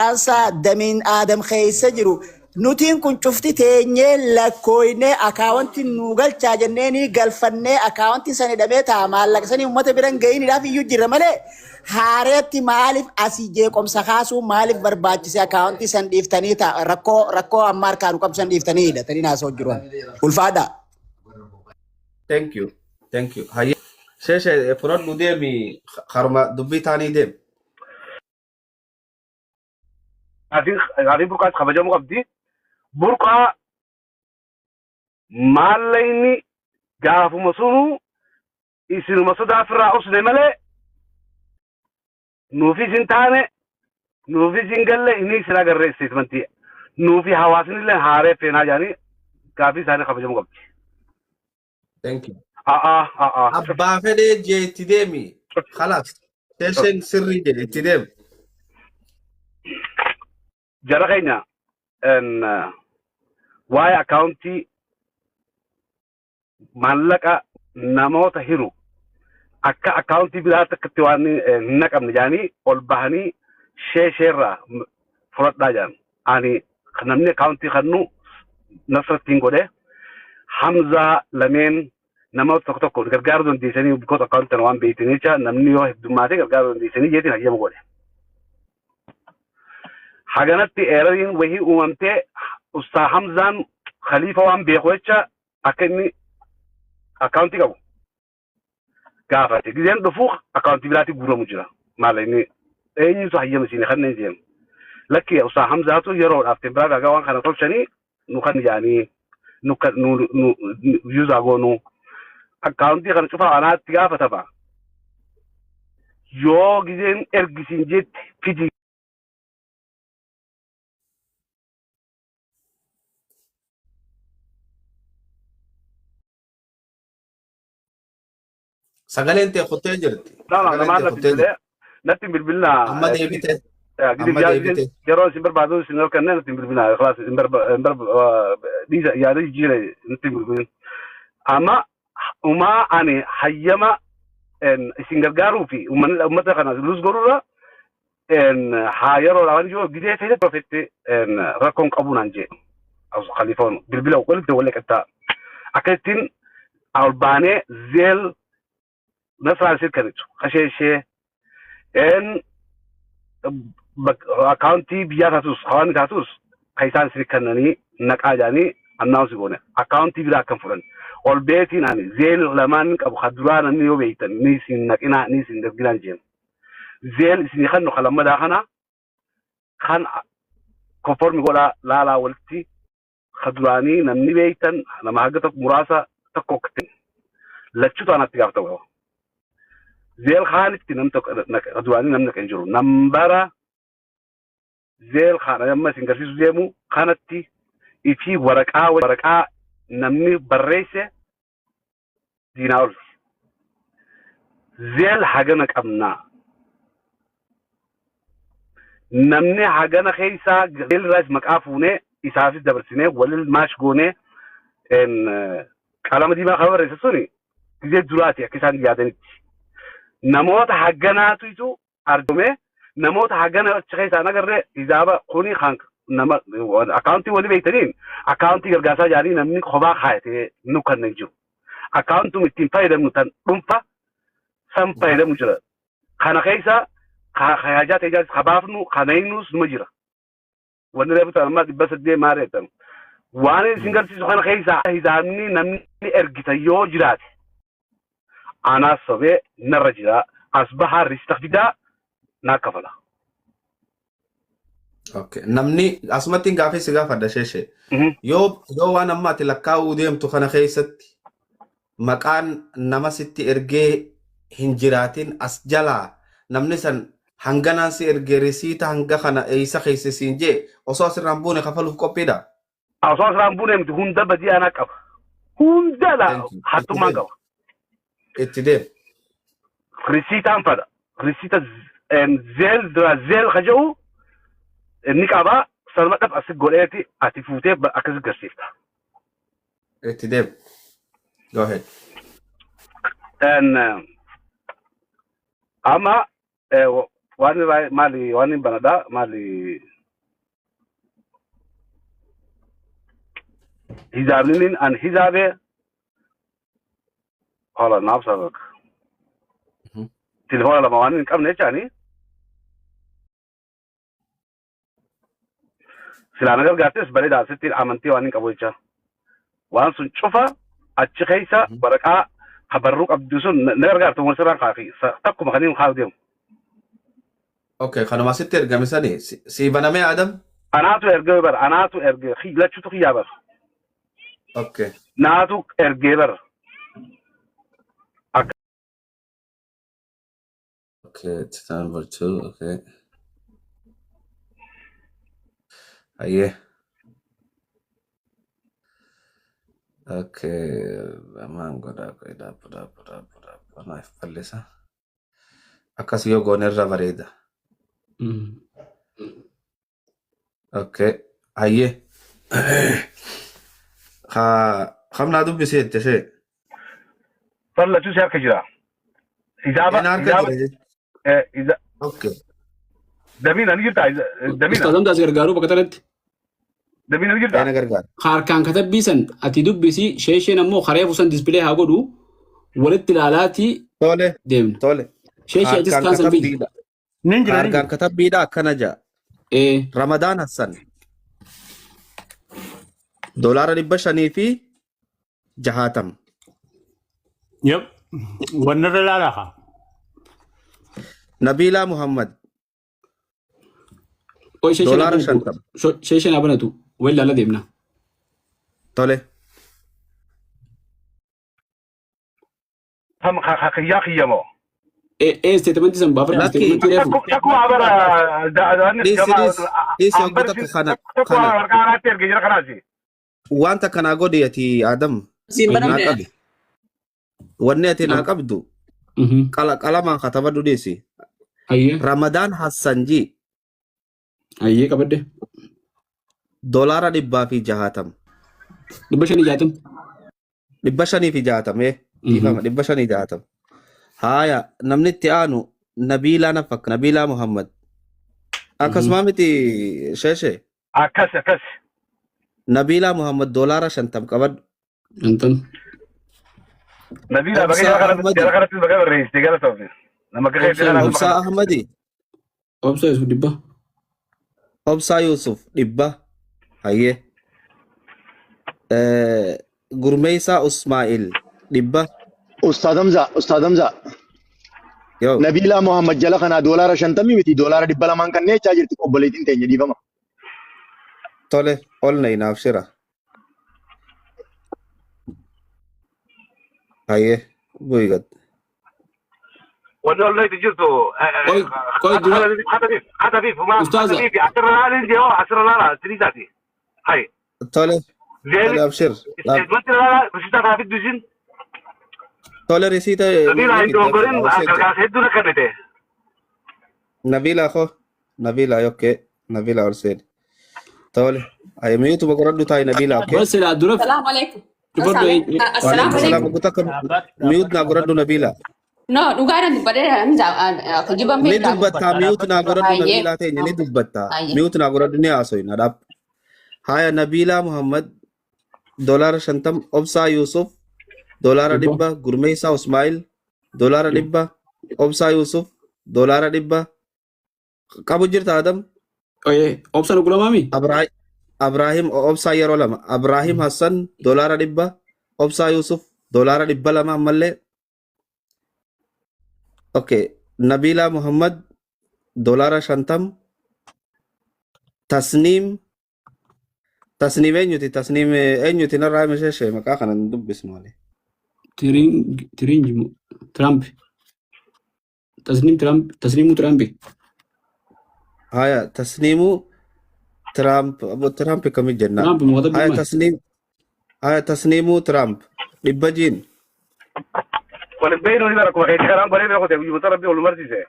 Ansa damin Adam keessa jiru nutiin kun cufti teenyee lakkooyne akaawwanti nu galchaa jenneeni galfannee akaawwanti san hidhamee ta'a maallaqa sanii uummata biran ga'iiniidhaaf iyyuu jirra malee haareetti maaliif asii jeeqomsa kaasuu maaliif barbaachise akaawwanti san dhiiftanii ta'a rakkoo amma harkaan qabsan dhiiftanii hidhatanii naasoo jiruun ulfaadha. Thank you. Hayya sheeshe furan nu deemi harma dubbii taanii deemi. Gaafiin burqaas kabajamuu qabdi. Burqaa maallayni gaafuma sunu isinuma sodaafirraa usne malee nuufi isin taane nuufi isin galle inni isin agarree isteetmentii nuufi hawaasnillee haaree feenaa jaanii gaafii isaanii kabajamuu qabdi. Thank you. Abbaa fedhee jee itti deemi. Khalaas. Sheesheen sirrii jedhe itti deemi. Jara keenya waa'ee akaawuntii maallaqa namoota hiru akka akaawuntii biraatti akkatti waan hin naqamne jaanii ol bahanii sheesheerraa fudhadhaa jaan ani namni akaawuntii kannu nasrattiin godhe Hamzaa lameen namoota tokko tokko gargaaruu dandeessanii bikoota akaawuntii waan beeytanii jecha namni yoo heddummaatee gargaaruu dandeessanii jeetiin hayyama godhe. Haganatti eerariin wahii uumamtee Ustaa Hamzaan Khalifa waan beeku jecha akka inni akaawuntii qabu gaafate gizeen dhufuu akaawuntii biraatti guuramu jira maala inni eenyutu hayyama isiin kanneen jennu lakki Ustaa Hamzaatu yeroodhaaf tembiraa gaagaa waan kana tolchanii nu kan jaanii nu yuuzaa goonu akaawuntii kana cufaa anaatti gaafatama yoo gizeen ergisiin jetti fidi. Sagaleen tee qottee jirti. Natti bilbilaa. Amma deebite. Yeroo isin barbaadu isin halkannee natti bilbilaa. Khalaas isin dhiisa yaada jijjiire natti bilbilin. Amma umaa ani hayyama isin gargaaruu fi uummata kana lus godhurra haa yeroo lamaan yoo gidee feete profetti rakkoon qabu naan jee. Khalifoon bilbila walitti walii qattaa. Akkasittiin albaanee zeel nasraan sirkanitu kasheeshee akaawuntii biyyaa taatus hawaasni taatus kan isaan sirkannanii naqaa jaanii annaawusi goone akaawuntii biraa akkan fudhan ol beetiin ani zeel lamaan qabu haduraa namni yoo beeytan ni isin naqinaa ni isin darginaan jeen zeel isin kannu kalammadaa kana kan konformi godhaa laalaa walitti haduraanii namni beeytan nama haga tokko muraasa tokko okkatin lachuutu anatti gaafatamu. Zeel khaanitti nam tokko haduraanii namni kan jiru nambara zeel khaana namni isin garsiisu deemu kanatti ifi waraqaa namni barreesse diinaa ol. Zeel hagana qabnaa. Namni hagana keessaa zeel irraas maqaa fuunee isaafis dabarsinee walil maash goonee qalama diimaa kan barreesse suni gizee duraati akka isaan yaadanitti. Namoota haganaatu argame namoota hagana achi keessaan agarree hisaaba kuni kan nama akaawuntii walii beeytaniin akaawuntii gargaarsaa jaalii namni kophaa kaayatee nu kanneen jiru. Akaawuntiin ittiin fayyadamnu tan dhuunfa san fayyadamu jira. Kana keessa haajaa ta'ee kabaafnu kana hinnus numa jira. Wanni reefu amma 800 maareetan. Waan isin garsiisu kana keessa hisaabni namni ergita yoo jiraate. Anaas sobee narra jira. Asbahaa riista fidaa naa kafala. Okay. Namni asumatti gaafii si gaafadha sheeshee. Yoo waan amma ati lakkaa'uu deemtu kana keessatti maqaan nama sitti ergee hin jiraatin as jalaa namni san hanganaan si ergee risiita hanga kana eeysa keessa siin jee osoo asirraan buune kafaluuf qophiidha. Osoo asirraan buune miti hunda badii anaa qaba. Hunda laa hattummaan qaba. Itti deem. Risiitaan fadha. Risiita zeel kaja'u ni qaba sanuma dhab asi godheeti ati fuutee akkas garsiifta. Itti deem. Go ahead. Amma waan maali waan banada maali hisaabnin an hisaabe hola naabsadak telefoona lama waan hin qabne jechaani silaa na gargaartes bareedaa sitti amantii waan hin qabu jecha waan sun cufa achi keessa waraqaa habarruu qabdu sun na gargaartu waan sirraan kaafii takkuma kaniin haa deemu. Okay, kanuma sitti ergame sani si baname Adam? Anaatu ergee bar anaatu ergee lachuutu xiyyaa bar. Okay. Naatu ergee bar. Okay, it's number 2. Okay. Aye. Okay, aman goda goda pura naif pallisa. Akkas yoo goonerra bareeda. Okay, aye. Hamna dubbisee jechee. Bar lachuu si harka jira. Hisaaba Okay. Damina ni jirta damina. Ustaadam daas gargaaru bakka tanatti. Damina ni jirta. Ana gargaar. Harkaan katabbiisan ati dubbisi sheesheen ammoo karee fuusan dispilee haa godhu walitti ilaalaati Tole. deemna. Tole. Sheeshee atis kaansan biyyi. Harkaan katabbiidha akkana ja'a. Ramadaan Hassan. $560 fi 60. Yep. Warna lalaha. Nabila Muhammad. Oy $50. sheesheen haa banatu wal ilaala deemna. Tole. Ham khakhiyaa khiyamo. Statementii san baafadha. Lucky. Statementii reefu. Takku abara This waggoota kana warqaanaatti ergee jira kanaasi. wanta kana godhi ati Adam. Siin Naa banamne. qabi. Wanni ati naa qabdu qalamaan katabadhu deesi. Ayyee. Ramadaan Hassanji Ayyee qabadde. $160. 560. 560 dhiifama 560. Haya namni itti aanu Nabiilaa nafak Nabiilaa Muhammad. Akkasuma miti sheeshe. Akkas. Nabiilaa Muhammad $50 qabadhu. Antan. Nabila bagaya kanatti bagaya barreessite gara ta'u. Nama gaheetti kana. Obsaa Ahmadi. Obsa Yusuf dibba. Obsaa Yusuf dhibba. Hayyee. Gurmeessaa Usmaa'il dhibba. Ustaad Hamza. Yoo. Nabiilaa Muhammad jala kana $50 miti $200 kanneen jechaa jirti obboleettiin teenya dhiifama. Tole ol na inaaf shira. Hayyee bu'ii Wanni olleetti jirtu. Koy dura. Hatafiif. Ustaaza. Asirra laalin jee asirra laala tiriisaati. Hayi. Tole. Zeeni. Tole abshir. Isteetmentii laala bisitaa kaafit dusin. Tole risiita. Nabila hin doongorin gargaarsa hedduu rakkannite. Nabila ko. Nabila yokkee. Nabila ol seeni. Tole. Ayi miyuutu boqoradhu taa'e Nabila okkee. Bas silaa dura. Assalamu alaikum. Dubaddu Assalamu Salaam alaikum. guutaa kan miyuut naa godhadhu Nabila. No, dhugaadhaan dubbadee Hamza kijiban Ni dubbattaa miyuut naa godhadhu Nabila teenya ni dubbattaa. Aye. Miyuut naa godhadhu ni haasoyi nadhaab. Haya Nabila Muhammad $50 Obsaa Yusuf $100 Gurmeessaa Usmaa'il $100 Obsaa Yusuf $100 qabu jirta Adam. Oye, obsa nu gulamaami? Abraahim Obsaa yeroo lama Abraahim Hassan $100 Obsaa Yusuf $200 ammallee. Okay, Nabila Muhammad $50 Tasniim eenyuti narraa misheeshee maqaa kana hin dubbisnu malee. Tirinji Trump. Tasniimu Trump. Haya tasniimu Trump kamit jenna. Trump moota haya tasniimu Trump dhibba jiin. Walin beeynu ni bara kuma keetti kanaan baree beeku ta'e guyyuu rabbi ol marsiise.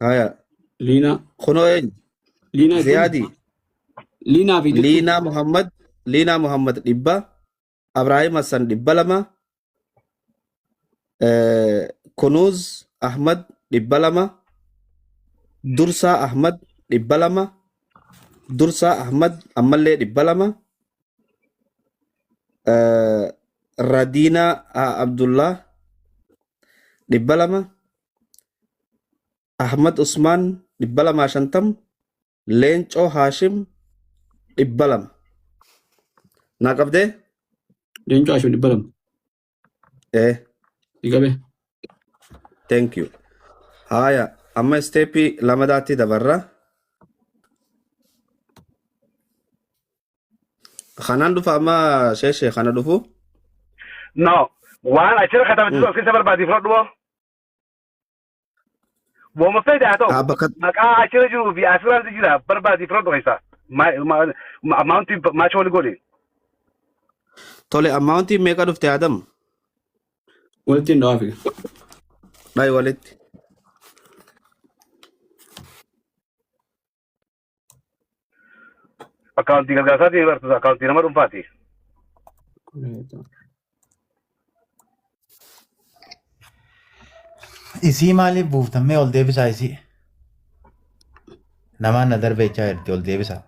Haya Liina. kunoo eenyu Liina. Ziyaadi Liinaa fi Liinaa Muhammad dhibba Abraahim Hassan $200 Kunuuz Ahmad $200 Dursaa Ahmad $200 Dursaa Ahmad ammallee $200 Radina Abdullah Dibbalama Ahmad Usman Dibbalama Shantam Lencho Hashim Dibbalama Nakabde Leencoo Hashim dhibbalam. Dhiqabe. Thank you. Haya, amma stepi lamadati dabarra. Khanan dufa amma sheshe khana dufu. No, waan achira katabatu askisa barbaadi fudhu. Wama fayda hato. Bakat Maqaa achira jiru fi asiraan jira barbaadi fudhu keessa. Amount macho wali godhe. tole amount meeqa dufte Adam? Walitti hin dhawaafi. Dai walitti. Akkaawuntii gargaarsaati bartuusa akkaawuntii nama dhuunfaati. Isii maaliif buuftammee ol deebisaa isii? Namaan na darbechaa jirti ol deebisaa.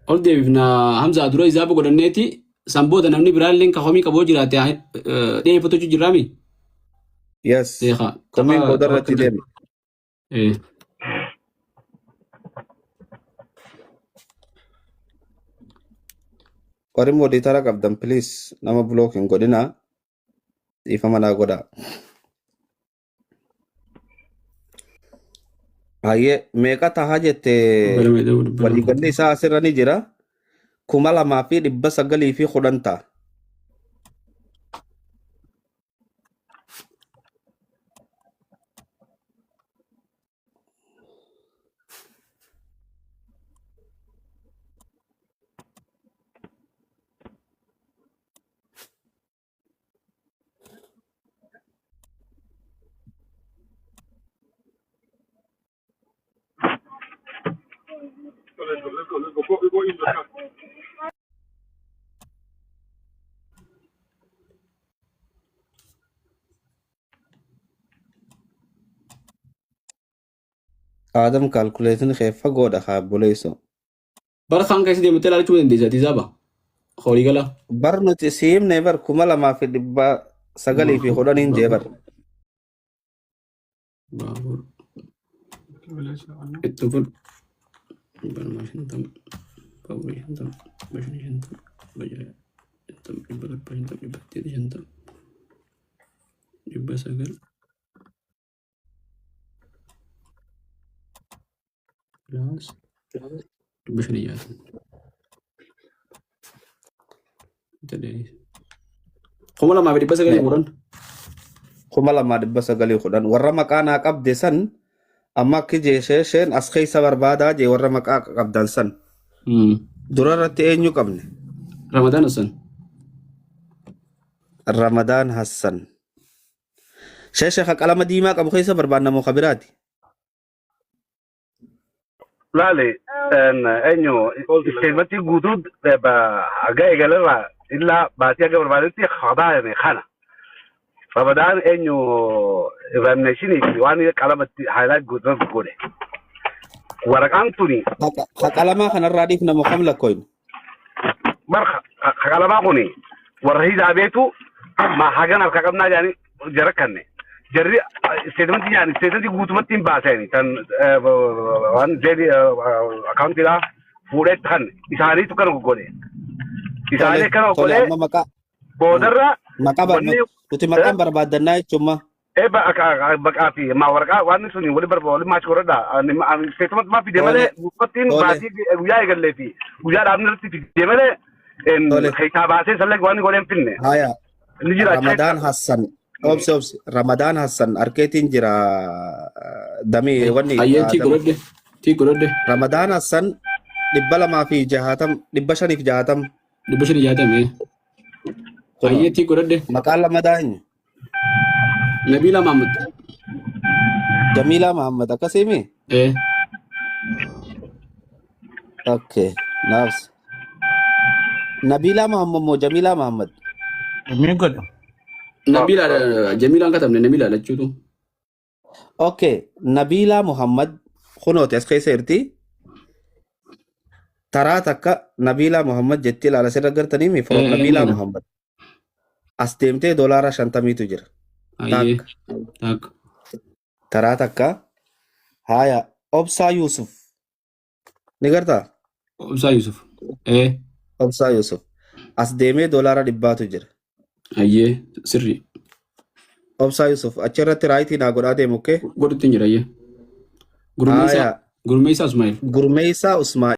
Ol deebifna Hamza dura izaabu godhanneeti san booda namni biraalleen ka homii qaboo jiraate dheeffatu jiraami. Yes. Komiin boodarratti deemi. Warri mooditara qabdan please nama block hin godhina. Dhiifama naa godhaa. Hayyee meeqa tahaa jette waliigalli isaa asirra ni jira. 2,910 ta'a. Adam calculating kefa goda ha boleso. Bara kan kasi deemtee ilaalchuu dandeessa tisaaba. Horii gala. Bar nuti siim never 2,910 fi hodhaniin jeebar. Baabur. Itti kun. Barma shantam. Baabur shantam. Bashani shantam. Bajaya shantam. Dhibba torba shantam. Dhibba saddeet shantam. Dhibba sagal. Plus. Dhibba shanii jaatan. Kuma lamaa fi dhibba sagalii kudhan. 2,910 warra maqaa naa qabde san amma akki jeesheen as keessa barbaadaa jee warra maqaa qabdan san. Dura irratti eenyu qabne? Ramadaan Hassan. Ramadaan Hassan. Sheeshe qalama diimaa qabu keessa barbaanna moo kabiraati? Laale eenyu isteetmentii guutuu haga eegalarraa illaa baatii haga barbaadetti habaayame kana. Ramadaan eenyu examinationii fi waan qalamatti haalaat guutuu godhe. Waraqaan tuni qalamaa kanarraa dhiif nama kam lakkoofne? Bar qalamaa kuni warra hizaabeetu ma hagan harka qabnaa jaanii jara kanne. Jarri isteetmentii jaanii isteetmentii guutumatti hin baasani tan waan jeedi akkaawuntiidhaa fuudheetti kan isaaniitu kana godhe. Isaanii kana godhe boodarra nuti maqaan barbaaddannaa jechuun baqaa fi waraqaa waan suni wali maachi godhadha. Isteetmentii maa fidee malee guutummattiin baatii guyyaa eegallee fi guyyaa dhaabni irratti fidee malee keessaa baasee sallee waan godheen finne. Inni jira Ramadaan Hassan. Obsi Ramadaan Hassan arkeetiin jira damee wanni. Ayyee tii godhadde. Ramadaan Hassan 260 560. 560. Ayyee tii godhadde. Maqaan lamadaa eenyu? Nabila Muhammad. Jamila Muhammad akkasimi? Okay, nice. Nabila Muhammad moo Jamila Muhammad? Min godhu. Nabila Jamilaan katabne Nabila lachuutu. Okay, Nabila Muhammad kunooti as keessa jirti. Taraa takka Nabila Muhammad jetti ilaala sirra gartanii mi Nabila Muhammad. as deemtee doolaara 50tu jira. Ayyee. Takka. Takka. Taraa takka. Haya Obsaa Yusuf. Ni gartaa? Obsaa Yusuf. Obsaa Yusuf. As deemee doolaara 100tu jira. Ayyee. Sirri. Obsaa Yusuf achirratti raayitii naa godhaa deemu okkee? Godhutti hin jira ayyee. Haya Gurmeessaa Ismaa'il. Gurmeessaa Usmaa